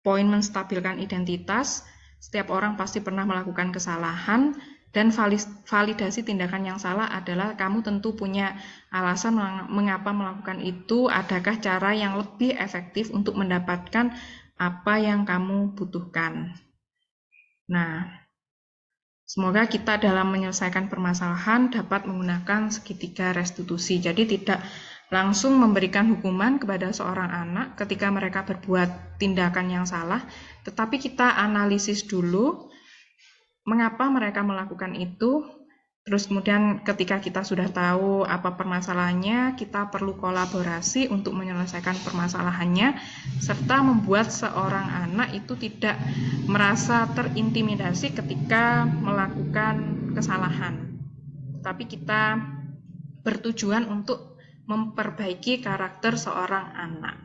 poin menstabilkan identitas, setiap orang pasti pernah melakukan kesalahan, dan validasi tindakan yang salah adalah kamu tentu punya alasan mengapa melakukan itu, adakah cara yang lebih efektif untuk mendapatkan apa yang kamu butuhkan. Nah, semoga kita dalam menyelesaikan permasalahan dapat menggunakan segitiga restitusi. Jadi tidak langsung memberikan hukuman kepada seorang anak ketika mereka berbuat tindakan yang salah, tetapi kita analisis dulu mengapa mereka melakukan itu. Terus kemudian ketika kita sudah tahu apa permasalahannya, kita perlu kolaborasi untuk menyelesaikan permasalahannya, serta membuat seorang anak itu tidak merasa terintimidasi ketika melakukan kesalahan. Tapi kita bertujuan untuk memperbaiki karakter seorang anak.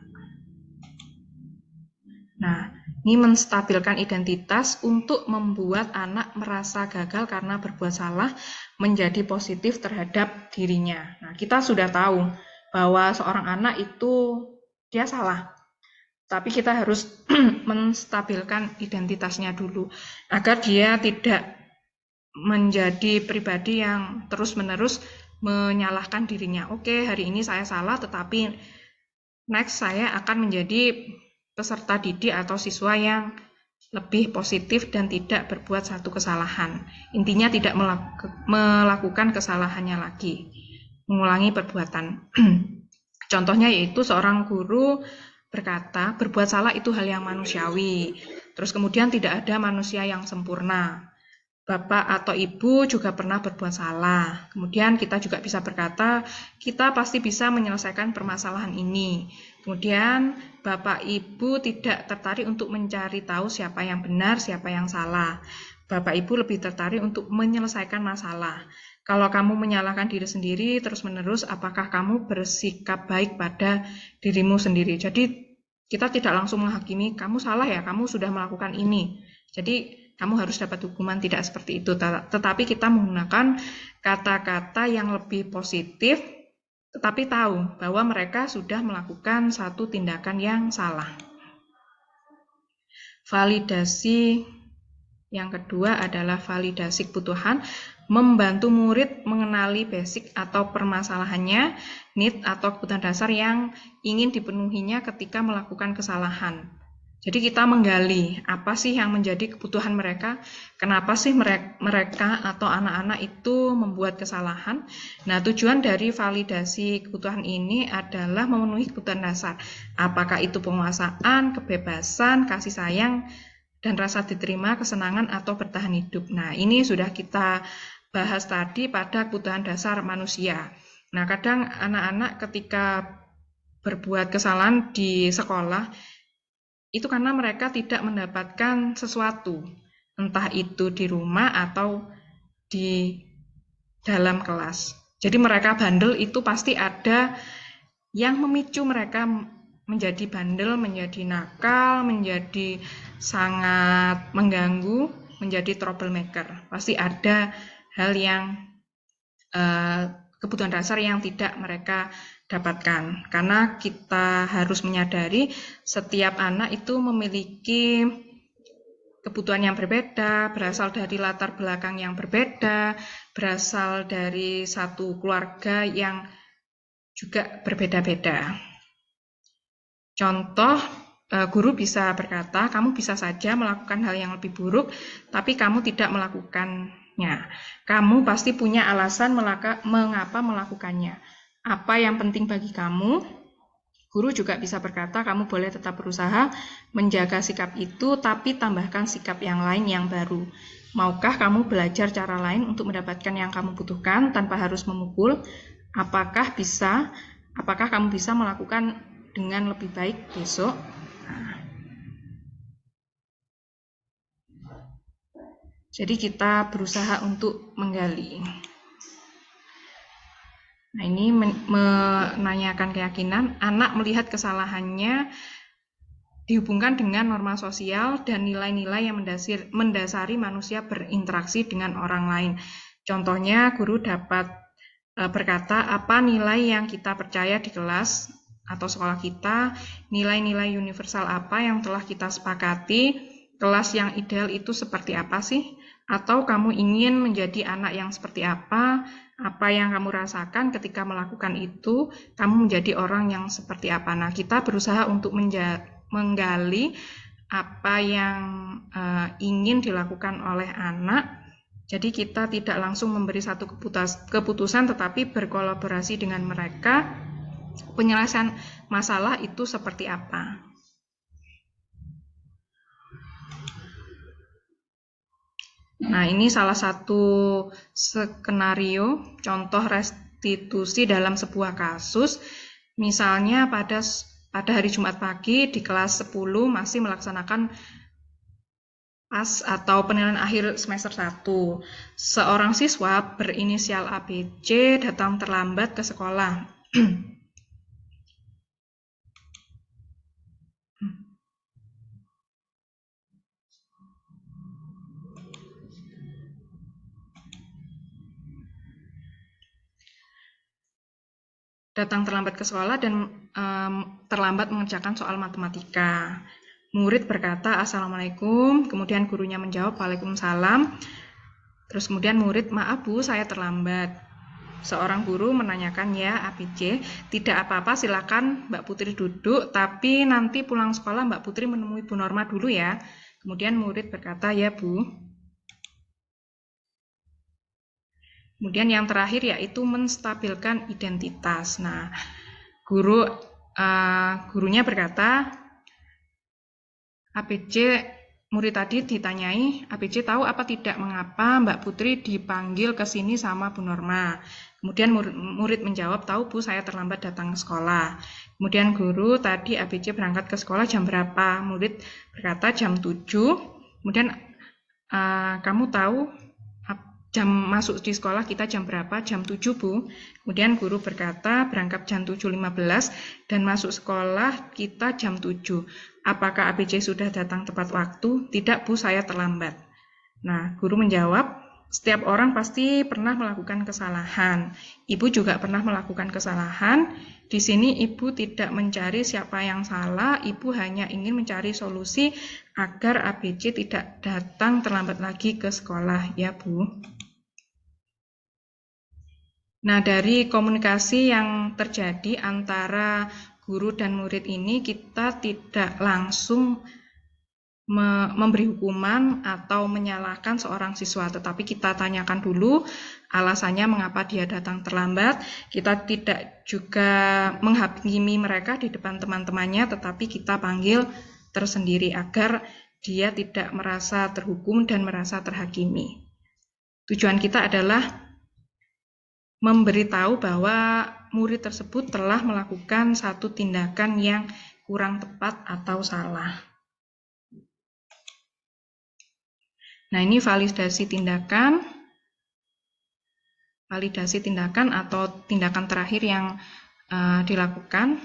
Nah, ini menstabilkan identitas untuk membuat anak merasa gagal karena berbuat salah menjadi positif terhadap dirinya. Nah, kita sudah tahu bahwa seorang anak itu dia salah, tapi kita harus menstabilkan identitasnya dulu agar dia tidak menjadi pribadi yang terus-menerus menyalahkan dirinya. Oke, hari ini saya salah, tetapi next saya akan menjadi peserta didik atau siswa yang lebih positif dan tidak berbuat satu kesalahan. Intinya tidak melakukan kesalahannya lagi, mengulangi perbuatan. Contohnya yaitu seorang guru berkata, berbuat salah itu hal yang manusiawi. Terus kemudian tidak ada manusia yang sempurna. Bapak atau ibu juga pernah berbuat salah. Kemudian kita juga bisa berkata, kita pasti bisa menyelesaikan permasalahan ini. Kemudian Bapak Ibu tidak tertarik untuk mencari tahu siapa yang benar, siapa yang salah. Bapak Ibu lebih tertarik untuk menyelesaikan masalah. Kalau kamu menyalahkan diri sendiri terus-menerus, apakah kamu bersikap baik pada dirimu sendiri? Jadi kita tidak langsung menghakimi, kamu salah ya, kamu sudah melakukan ini. Jadi kamu harus dapat hukuman, tidak seperti itu. Tetapi kita menggunakan kata-kata yang lebih positif, tetapi tahu bahwa mereka sudah melakukan satu tindakan yang salah. Validasi yang kedua adalah validasi kebutuhan, membantu murid mengenali basic atau permasalahannya, need atau kebutuhan dasar yang ingin dipenuhinya ketika melakukan kesalahan. Jadi kita menggali apa sih yang menjadi kebutuhan mereka, kenapa sih mereka atau anak-anak itu membuat kesalahan. Nah, tujuan dari validasi kebutuhan ini adalah memenuhi kebutuhan dasar. Apakah itu penguasaan, kebebasan, kasih sayang, dan rasa diterima, kesenangan, atau bertahan hidup. Nah, ini sudah kita bahas tadi pada kebutuhan dasar manusia. Nah, kadang anak-anak ketika berbuat kesalahan di sekolah, itu karena mereka tidak mendapatkan sesuatu, entah itu di rumah atau di dalam kelas. Jadi mereka bandel itu pasti ada yang memicu mereka menjadi bandel, menjadi nakal, menjadi sangat mengganggu, menjadi troublemaker. Pasti ada hal yang kebutuhan dasar yang tidak mereka dapatkan. Karena kita harus menyadari setiap anak itu memiliki kebutuhan yang berbeda, berasal dari latar belakang yang berbeda, berasal dari satu keluarga yang juga berbeda-beda. Contoh, guru bisa berkata, kamu bisa saja melakukan hal yang lebih buruk, tapi kamu tidak melakukannya. Kamu pasti punya alasan mengapa melakukannya. Apa yang penting bagi kamu? Guru juga bisa berkata, kamu boleh tetap berusaha menjaga sikap itu, tapi tambahkan sikap yang lain yang baru. Maukah kamu belajar cara lain untuk mendapatkan yang kamu butuhkan tanpa harus memukul? Apakah kamu bisa melakukan dengan lebih baik besok? Jadi kita berusaha untuk menggali. Nah, ini menanyakan keyakinan, anak melihat kesalahannya dihubungkan dengan norma sosial dan nilai-nilai yang mendasari manusia berinteraksi dengan orang lain. Contohnya, guru dapat berkata, apa nilai yang kita percaya di kelas atau sekolah kita, nilai-nilai universal apa yang telah kita sepakati, kelas yang ideal itu seperti apa sih? Atau kamu ingin menjadi anak yang seperti apa yang kamu rasakan ketika melakukan itu, kamu menjadi orang yang seperti apa. Nah, kita berusaha untuk menggali apa yang ingin dilakukan oleh anak. Jadi kita tidak langsung memberi satu keputusan, tetapi berkolaborasi dengan mereka, penyelesaian masalah itu seperti apa. Nah, ini salah satu skenario contoh restitusi dalam sebuah kasus. Misalnya pada hari Jumat pagi di kelas 10 masih melaksanakan PAS atau penilaian akhir semester 1. Seorang siswa berinisial ABC datang terlambat ke sekolah. Datang terlambat ke sekolah dan terlambat mengerjakan soal matematika. Murid berkata, Assalamualaikum, kemudian gurunya menjawab, Waalaikumsalam. Terus kemudian murid, maaf Bu, saya terlambat. Seorang guru menanyakan, ya ABC, tidak apa-apa, silakan Mbak Putri duduk, tapi nanti pulang sekolah Mbak Putri menemui Bu Norma dulu ya. Kemudian murid berkata, ya Bu. Kemudian yang terakhir yaitu menstabilkan identitas. Nah, gurunya berkata, ABC, murid tadi ditanyai, ABC tahu apa tidak mengapa Mbak Putri dipanggil ke sini sama Bu Norma. Kemudian murid menjawab, tahu Bu, saya terlambat datang ke sekolah. Kemudian guru tadi ABC berangkat ke sekolah jam berapa? Murid berkata jam 7. Kemudian kamu tahu jam masuk di sekolah kita jam berapa? Jam 7 Bu. Kemudian guru berkata berangkat jam 7.15 dan masuk sekolah kita jam 7. Apakah ABC sudah datang tepat waktu? Tidak Bu, saya terlambat. Nah, guru menjawab, setiap orang pasti pernah melakukan kesalahan. Ibu juga pernah melakukan kesalahan. Di sini ibu tidak mencari siapa yang salah, ibu hanya ingin mencari solusi agar ABC tidak datang terlambat lagi ke sekolah, ya Bu. Nah, dari komunikasi yang terjadi antara guru dan murid ini, kita tidak langsung memberi hukuman atau menyalahkan seorang siswa, tetapi kita tanyakan dulu alasannya mengapa dia datang terlambat. Kita tidak juga menghakimi mereka di depan teman-temannya, tetapi kita panggil tersendiri agar dia tidak merasa terhukum dan merasa terhakimi. Tujuan kita adalah memberitahu bahwa murid tersebut telah melakukan satu tindakan yang kurang tepat atau salah. Nah, ini validasi tindakan atau tindakan terakhir yang dilakukan.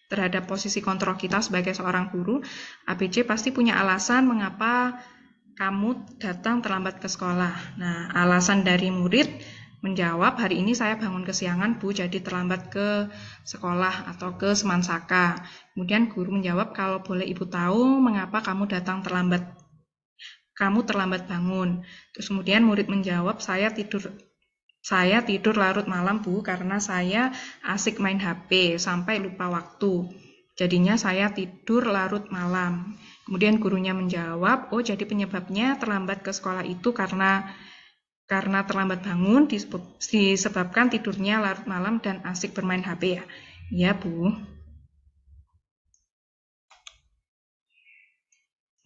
terhadap posisi kontrol kita sebagai seorang guru, ABC pasti punya alasan mengapa kamu datang terlambat ke sekolah. Nah, alasan dari murid menjawab, hari ini saya bangun kesiangan Bu, jadi terlambat ke sekolah atau ke Semansaka. Kemudian guru menjawab, kalau boleh Ibu tahu mengapa kamu datang terlambat, kamu terlambat bangun. Terus kemudian murid menjawab, saya tidur larut malam Bu, karena saya asik main HP sampai lupa waktu. Jadinya saya tidur larut malam. Kemudian gurunya menjawab, oh jadi penyebabnya terlambat ke sekolah itu karena terlambat bangun disebabkan tidurnya larut malam dan asik bermain HP ya. Iya Bu.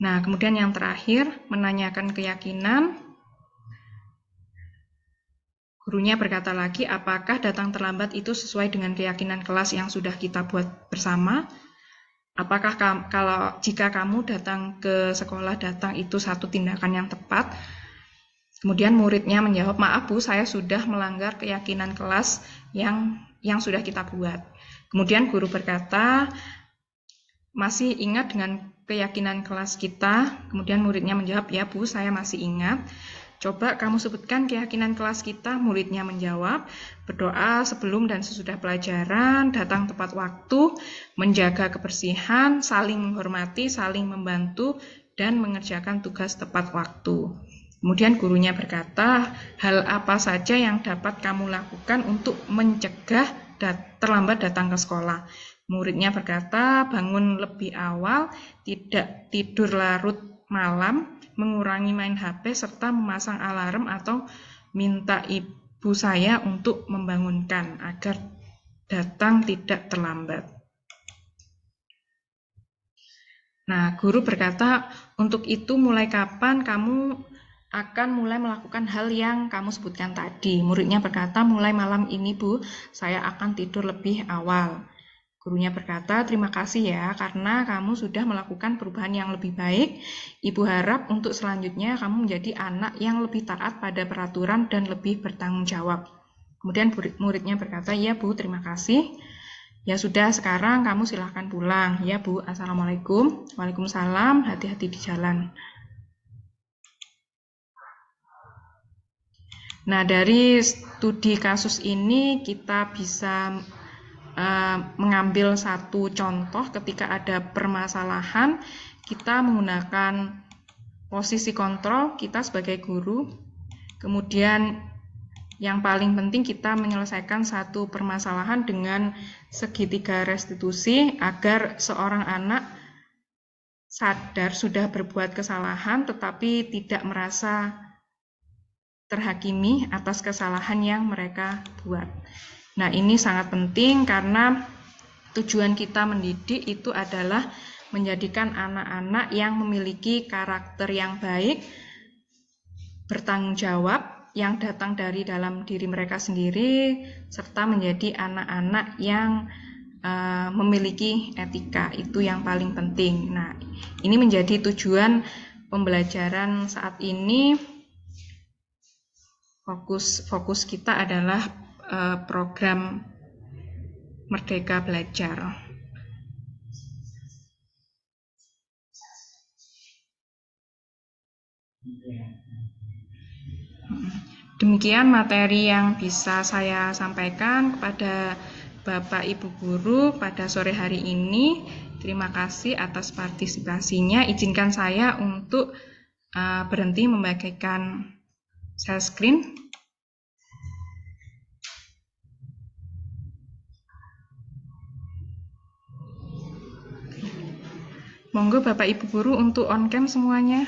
Nah, kemudian yang terakhir, menanyakan keyakinan. Gurunya berkata lagi, apakah datang terlambat itu sesuai dengan keyakinan kelas yang sudah kita buat bersama? Apakah jika kamu datang ke sekolah datang itu satu tindakan yang tepat? Kemudian muridnya menjawab, maaf Bu, saya sudah melanggar keyakinan kelas yang sudah kita buat. Kemudian guru berkata, masih ingat dengan keyakinan kelas kita? Kemudian muridnya menjawab, ya Bu, saya masih ingat. Coba kamu sebutkan keyakinan kelas kita. Muridnya menjawab, berdoa sebelum dan sesudah pelajaran, datang tepat waktu, menjaga kebersihan, saling menghormati, saling membantu, dan mengerjakan tugas tepat waktu. Kemudian gurunya berkata, hal apa saja yang dapat kamu lakukan untuk mencegah terlambat datang ke sekolah? Muridnya berkata, bangun lebih awal, tidak tidur larut malam, mengurangi main HP, serta memasang alarm atau minta ibu saya untuk membangunkan agar datang tidak terlambat. Nah, guru berkata, untuk itu mulai kapan kamu akan mulai melakukan hal yang kamu sebutkan tadi? Muridnya berkata, mulai malam ini Bu, saya akan tidur lebih awal. Gurunya berkata, terima kasih ya, karena kamu sudah melakukan perubahan yang lebih baik. Ibu harap untuk selanjutnya kamu menjadi anak yang lebih taat pada peraturan dan lebih bertanggung jawab. Kemudian muridnya berkata, ya Bu, terima kasih. Ya sudah, sekarang kamu silahkan pulang. Ya Bu, Assalamualaikum. Waalaikumsalam, hati-hati di jalan. Nah, dari studi kasus ini kita bisa mengambil satu contoh ketika ada permasalahan, kita menggunakan posisi kontrol kita sebagai guru. Kemudian yang paling penting kita menyelesaikan satu permasalahan dengan segitiga restitusi agar seorang anak sadar sudah berbuat kesalahan tetapi tidak merasa terhakimi atas kesalahan yang mereka buat. Nah, ini sangat penting karena tujuan kita mendidik itu adalah menjadikan anak-anak yang memiliki karakter yang baik, bertanggung jawab, yang datang dari dalam diri mereka sendiri, serta menjadi anak-anak yang memiliki etika. Itu yang paling penting. Nah, ini menjadi tujuan pembelajaran saat ini. Fokus kita adalah program Merdeka Belajar. Demikian materi yang bisa saya sampaikan kepada Bapak Ibu Guru pada sore hari ini. Terima kasih atas partisipasinya. Izinkan saya untuk berhenti membagikan share screen. Monggo Bapak Ibu Guru untuk on cam semuanya.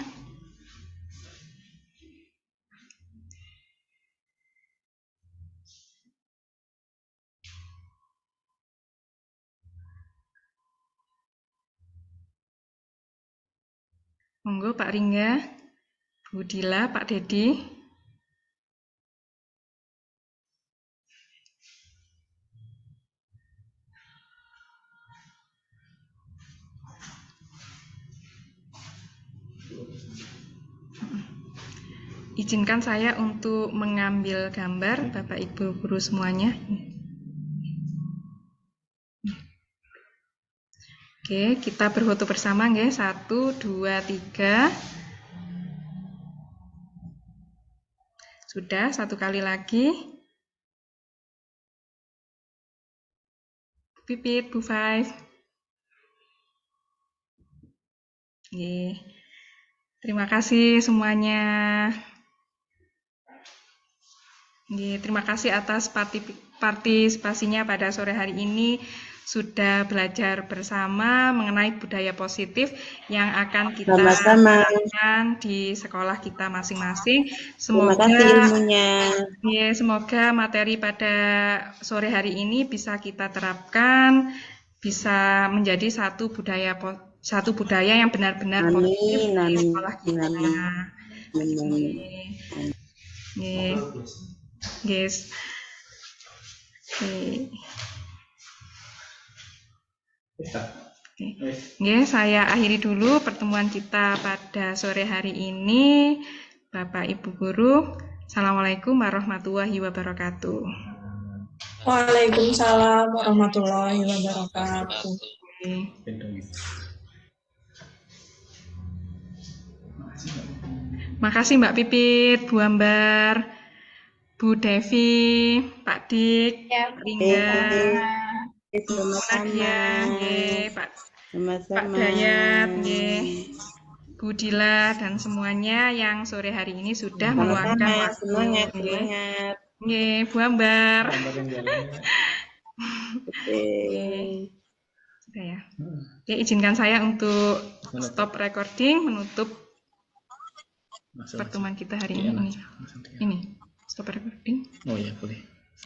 Monggo Pak Ringga, Bu Dila, Pak Dedi. Izinkan saya untuk mengambil gambar Bapak Ibu Guru semuanya. Oke, kita berfoto bersama nggih. 1, 2, 3. Sudah, satu kali lagi. Pipit, Bu Five. Nggih. Terima kasih semuanya. Nggih, terima kasih atas partisipasinya pada sore hari ini. Sudah belajar bersama mengenai budaya positif yang akan kita terapkan di sekolah kita masing-masing. Terima kasih ilmunya. Ya, semoga materi pada sore hari ini bisa kita terapkan, bisa menjadi satu budaya yang benar-benar positif di sekolah kita. Guys. Oke, saya akhiri dulu pertemuan kita pada sore hari ini. Bapak Ibu Guru, Assalamualaikum warahmatullahi wabarakatuh. Waalaikumsalam warahmatullahi wabarakatuh. Makasih Mbak Pipit, Bu Ambar, Bu Devi, Pak Dik, Ya, Pak Lingga, Bu Sama-sama. Pak Sama-sama. Dayat, Bu Dila, dan semuanya yang sore hari ini sudah meluangkan waktu. Semangat. Bu Ambar. Sudah ya. Oke, izinkan saya untuk stop recording, menutup pertemuan kita hari ini. Ini, stop recording. Oh ya, boleh.